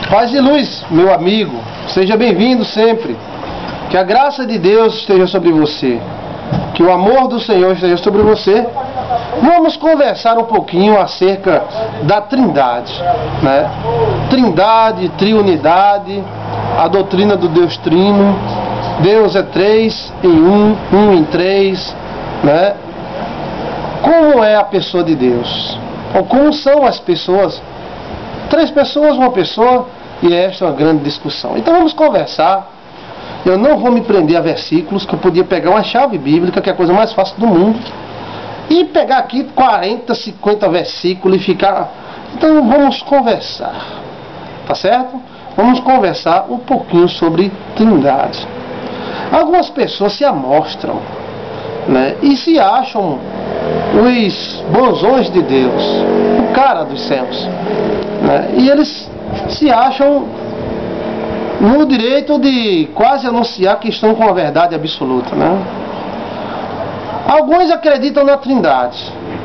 Paz e luz, meu amigo, seja bem-vindo sempre. Que a graça de Deus esteja sobre você, que o amor do Senhor esteja sobre você. Vamos conversar um pouquinho acerca da Trindade, né? Trindade, triunidade, a doutrina do Deus Trino. Deus é três em um, um em três, né? Como é a pessoa de Deus? Ou como são as pessoas? Três pessoas, uma pessoa, e esta é uma grande discussão. Então vamos conversar. Eu não vou me prender a versículos, que eu podia pegar uma chave bíblica, que é a coisa mais fácil do mundo, e pegar aqui 40, 50 versículos e ficar... Então vamos conversar, tá certo? Vamos conversar um pouquinho sobre Trindade. Algumas pessoas se amostram, né, e se acham os bonzões de Deus, o cara dos céus, né, e eles se acham no direito de quase anunciar que estão com a verdade absoluta, né? Alguns acreditam na Trindade.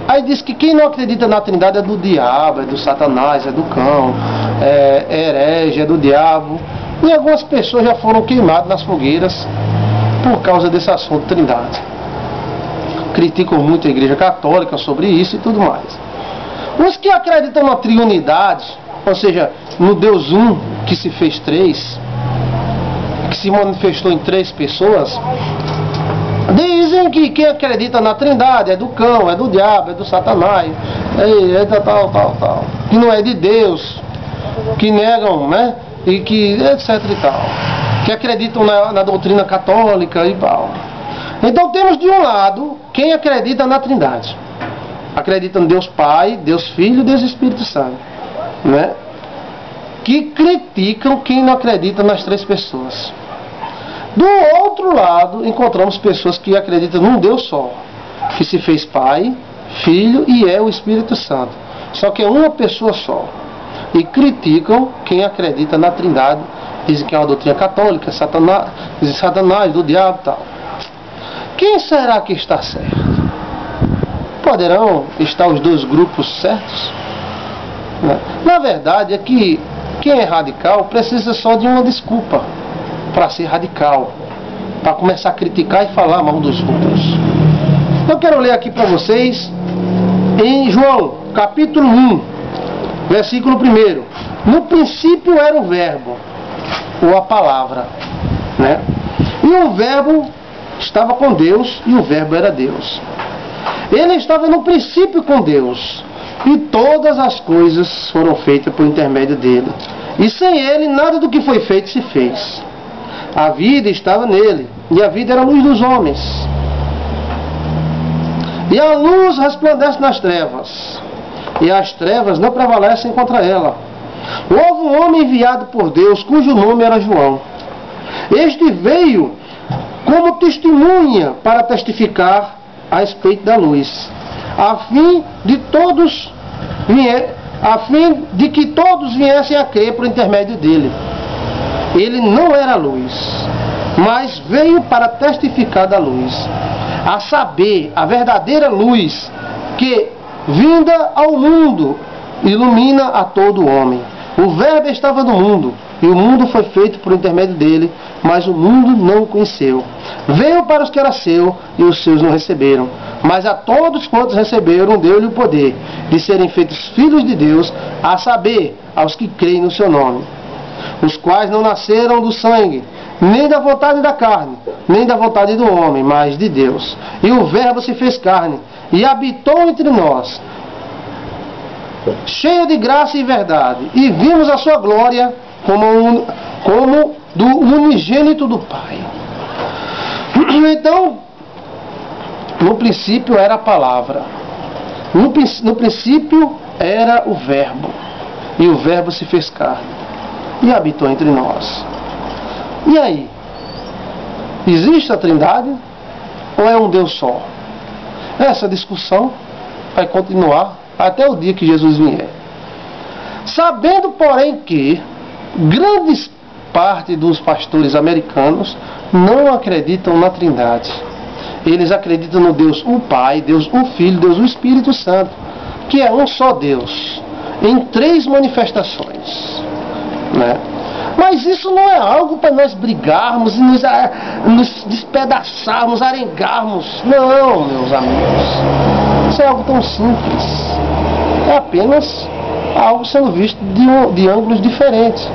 Aí diz que quem não acredita na Trindade é do diabo, é do Satanás, é do cão, é herege, é do diabo. E algumas pessoas já foram queimadas nas fogueiras por causa desse assunto Trindade. Criticam muito a Igreja Católica sobre isso e tudo mais. Os que acreditam na triunidade, ou seja, no Deus um que se fez três, que se manifestou em três pessoas, dizem que quem acredita na Trindade é do cão, é do diabo, é do Satanás, é tal, que não é de Deus, que negam, né, e que etc e tal, que acreditam na doutrina católica e tal. Então temos de um lado quem acredita na Trindade, acredita em Deus Pai, Deus Filho e Deus Espírito Santo, né, que criticam quem não acredita nas três pessoas. Do outro lado, encontramos pessoas que acreditam num Deus só, que se fez Pai, Filho e é o Espírito Santo. Só que é uma pessoa só. E criticam quem acredita na Trindade. Dizem que é uma doutrina católica, Satanás, do diabo e tal. Quem será que está certo? Poderão estar os dois grupos certos? Na verdade é que quem é radical precisa só de uma desculpa para ser radical, para começar a criticar e falar mal dos outros. Eu quero ler aqui para vocês em João, capítulo 1, versículo 1. No princípio era o verbo, ou a palavra, né? E o verbo estava com Deus, e o verbo era Deus. Ele estava no princípio com Deus, e todas as coisas foram feitas por intermédio dele. E sem ele, nada do que foi feito se fez. A vida estava nele, e a vida era a luz dos homens. E a luz resplandece nas trevas, e as trevas não prevalecem contra ela. Houve um homem enviado por Deus, cujo nome era João. Este veio como testemunha para testificar a respeito da luz, a fim de que todos viessem a crer por intermédio dele. Ele não era luz, mas veio para testificar da luz, a saber, a verdadeira luz, que, vinda ao mundo, ilumina a todo homem. O verbo estava no mundo, e o mundo foi feito por intermédio dele, mas o mundo não o conheceu. Veio para os que era seu, e os seus não receberam. Mas a todos quantos receberam, deu-lhe o poder de serem feitos filhos de Deus, a saber, aos que creem no seu nome, os quais não nasceram do sangue, nem da vontade da carne, nem da vontade do homem, mas de Deus. E o verbo se fez carne, e habitou entre nós, cheio de graça e verdade, e vimos a sua glória como do unigênito do Pai. Então, no princípio era a palavra, no princípio era o verbo, e o verbo se fez carne e habitou entre nós. E aí? Existe a Trindade? Ou é um Deus só? Essa discussão vai continuar até o dia que Jesus vier. Sabendo, porém, que grande parte dos pastores americanos não acreditam na Trindade. Eles acreditam no Deus o Pai, Deus o Filho, Deus o Espírito Santo, que é um só Deus, em três manifestações. né? Mas isso não é algo para nós brigarmos e nos despedaçarmos, arengarmos. Não, meus amigos. Isso é algo tão simples. É apenas algo sendo visto de ângulos diferentes.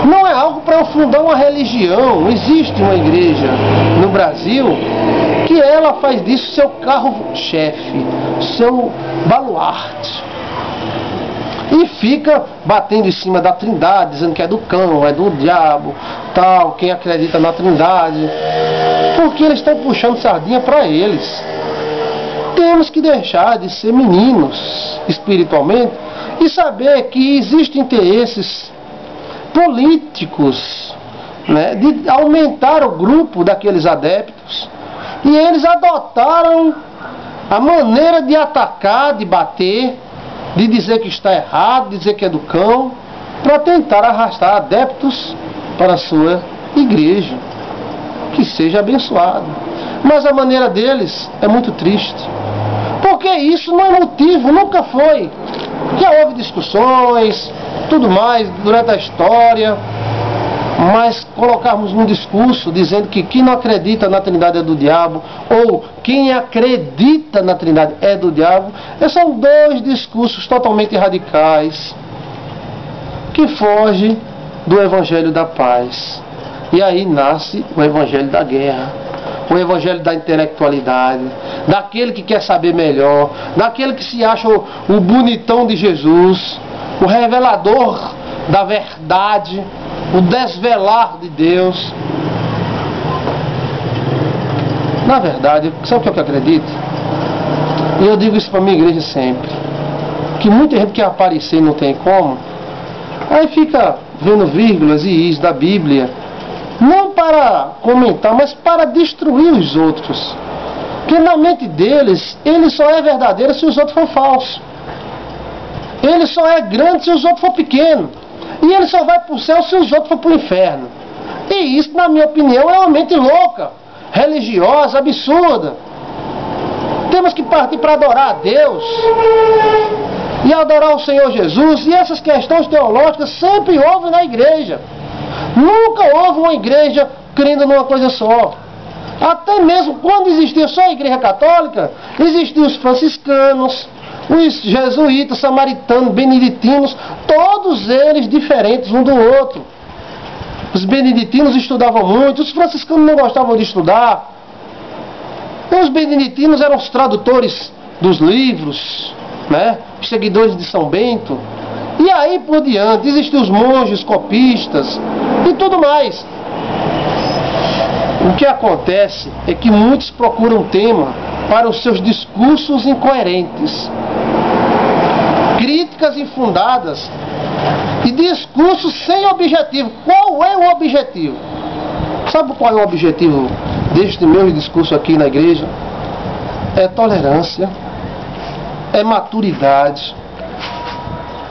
Não é algo para fundar uma religião. Existe uma igreja no Brasil que ela faz disso seu carro-chefe, seu baluarte. E fica batendo em cima da Trindade, dizendo que é do cão, é do diabo, tal, quem acredita na Trindade. Porque eles estão puxando sardinha para eles. Temos que deixar de ser meninos espiritualmente e saber que existem interesses políticos, né, de aumentar o grupo daqueles adeptos. E eles adotaram a maneira de atacar, de bater, de dizer que está errado, de dizer que é do cão, para tentar arrastar adeptos para a sua igreja, que seja abençoado. Mas a maneira deles é muito triste, porque isso não é motivo, nunca foi. Já houve discussões, tudo mais, durante a história, mas colocarmos num discurso dizendo que quem não acredita na Trindade é do diabo, ou quem acredita na Trindade é do diabo, são dois discursos totalmente radicais, que fogem do Evangelho da paz. E aí nasce o Evangelho da guerra, o Evangelho da intelectualidade, daquele que quer saber melhor, daquele que se acha o bonitão de Jesus, o revelador da verdade, o desvelar de Deus. Na verdade, sabe o que eu acredito? E eu digo isso para a minha igreja sempre, que muita gente quer aparecer e não tem como, aí fica vendo vírgulas e is da Bíblia, não para comentar, mas para destruir os outros. Porque na mente deles, ele só é verdadeiro se os outros for falsos. Ele só é grande se os outros for pequenos. E ele só vai para o céu se os outros for para o inferno. E isso, na minha opinião, é uma mente louca, religiosa, absurda. Temos que partir para adorar a Deus e adorar o Senhor Jesus. E essas questões teológicas sempre houve na igreja. Nunca houve uma igreja crendo numa coisa só. Até mesmo quando existia só a igreja católica, existiam os franciscanos, os jesuítas, samaritanos, beneditinos, todos eles diferentes um do outro. Os beneditinos estudavam muito, os franciscanos não gostavam de estudar. Os beneditinos eram os tradutores dos livros, né? Os seguidores de São Bento. E aí por diante, existem os monges copistas e tudo mais. O que acontece é que muitos procuram tema para os seus discursos incoerentes, críticas infundadas e discursos sem objetivo. Qual é o objetivo? Sabe qual é o objetivo deste meu discurso aqui na igreja? É tolerância, é maturidade,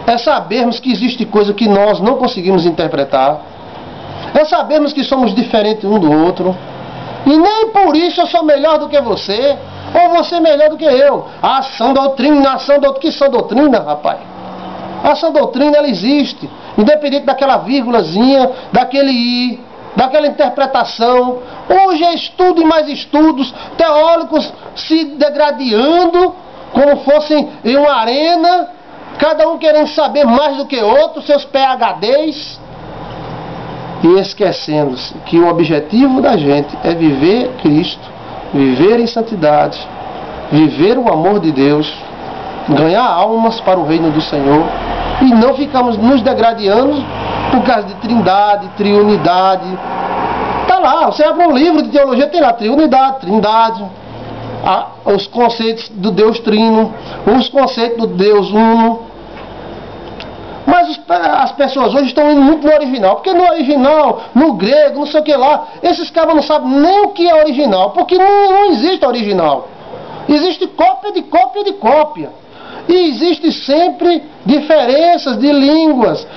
é sabermos que existe coisa que nós não conseguimos interpretar, é sabermos que somos diferentes um do outro, e nem por isso eu sou melhor do que você, ou você melhor do que eu. A sã doutrina, que sã doutrina, rapaz? A sã doutrina, ela existe, independente daquela vírgulazinha, daquele i, daquela interpretação. Hoje é estudo e mais estudos, teólogos se degradando, como fossem em uma arena, cada um querendo saber mais do que outro, seus PhDs, e esquecendo-se que o objetivo da gente é viver Cristo, viver em santidade, viver o amor de Deus, ganhar almas para o reino do Senhor, e não ficamos nos degradando por causa de trindade, triunidade. Está lá, você abre um livro de teologia, tem lá triunidade, trindade, os conceitos do Deus trino, os conceitos do Deus uno. Mas as pessoas hoje estão indo muito no original, porque no original, no grego, não sei o que lá, esses caras não sabem nem o que é original, porque não existe original. Existe cópia de cópia de cópia. E existe sempre diferenças de línguas,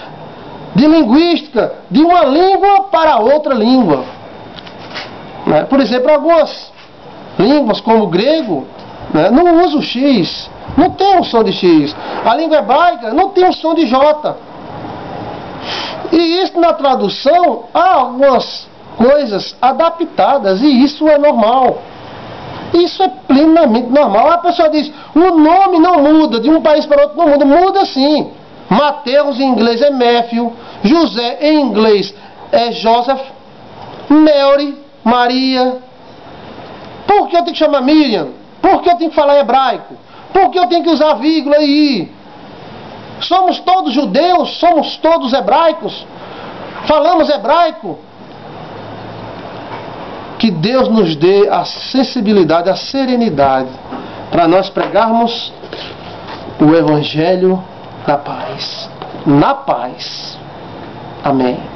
de linguística, de uma língua para outra língua. Né? Por exemplo, algumas línguas, como o grego, né, não usa o X, não tem um som de X. A língua hebraica não tem um som de J. E isso na tradução há algumas coisas adaptadas, e isso é normal. Isso é plenamente normal. A pessoa diz, o nome não muda, de um país para outro não muda. Muda sim. Mateus em inglês é Matthew, José em inglês é Joseph, Mary, Maria. Por que eu tenho que chamar Miriam? Por que eu tenho que falar hebraico? Por que eu tenho que usar vírgula aí? Somos todos judeus, somos todos hebraicos, falamos hebraico. Que Deus nos dê a sensibilidade, a serenidade, para nós pregarmos o Evangelho da paz. Na paz. Amém.